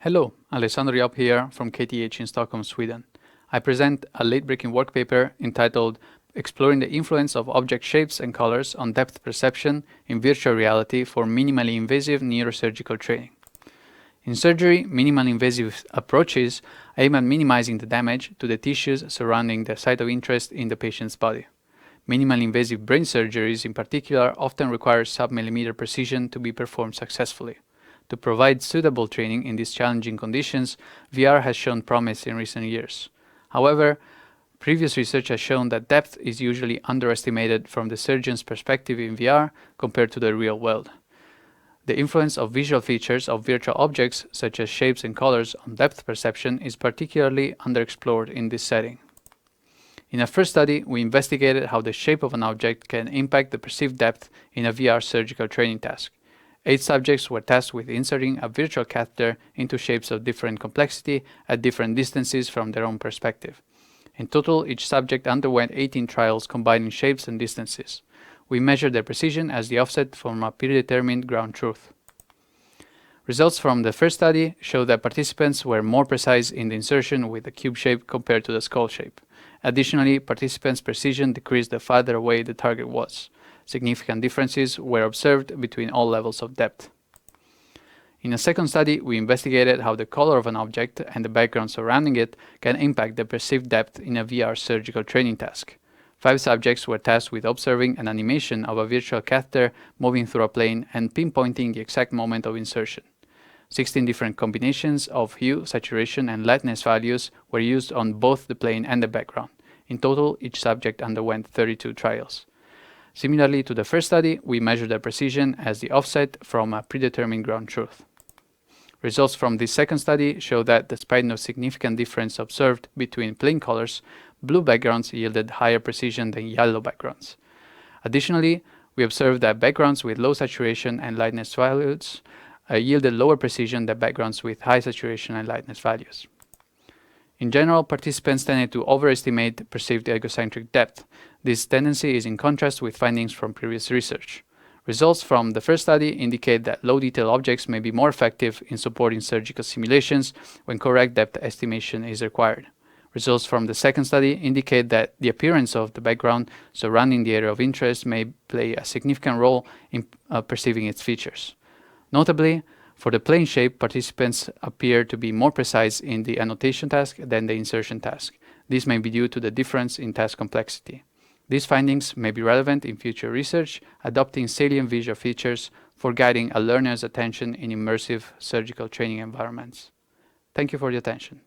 Hello, Alessandro up here from KTH in Stockholm, Sweden. I present a late-breaking work paper entitled Exploring the Influence of Object Shapes and Colors on Depth Perception in Virtual Reality for Minimally Invasive Neurosurgical Training. In surgery, minimally invasive approaches aim at minimizing the damage to the tissues surrounding the site of interest in the patient's body. Minimally invasive brain surgeries in particular often require sub-millimeter precision to be performed successfully. To provide suitable training in these challenging conditions, VR has shown promise in recent years. However, previous research has shown that depth is usually underestimated from the surgeon's perspective in VR compared to the real world. The influence of visual features of virtual objects, such as shapes and colors, on depth perception is particularly underexplored in this setting. In a first study, we investigated how the shape of an object can impact the perceived depth in a VR surgical training task. 8 subjects were tasked with inserting a virtual catheter into shapes of different complexity at different distances from their own perspective. In total, each subject underwent 18 trials combining shapes and distances. We measured their precision as the offset from a predetermined ground truth. Results from the first study showed that participants were more precise in the insertion with the cube shape compared to the skull shape. Additionally, participants' precision decreased the farther away the target was. Significant differences were observed between all levels of depth. In a second study, we investigated how the color of an object and the background surrounding it can impact the perceived depth in a VR surgical training task. 5 subjects were tasked with observing an animation of a virtual catheter moving through a plane and pinpointing the exact moment of insertion. 16 different combinations of hue, saturation, and lightness values were used on both the plane and the background. In total, each subject underwent 32 trials. Similarly to the first study, we measured their precision as the offset from a predetermined ground truth. Results from this second study show that despite no significant difference observed between plane colors, blue backgrounds yielded higher precision than yellow backgrounds. Additionally, we observed that backgrounds with low saturation and lightness values yielded lower precision than backgrounds with high saturation and lightness values. In general, participants tended to overestimate perceived egocentric depth. This tendency is in contrast with findings from previous research. Results from the first study indicate that low-detail objects may be more effective in supporting surgical simulations when correct depth estimation is required. Results from the second study indicate that the appearance of the background surrounding the area of interest may play a significant role in perceiving its features. Notably, for the plane shape, participants appear to be more precise in the annotation task than the insertion task. This may be due to the difference in task complexity. These findings may be relevant in future research, adopting salient visual features for guiding a learner's attention in immersive surgical training environments. Thank you for your attention.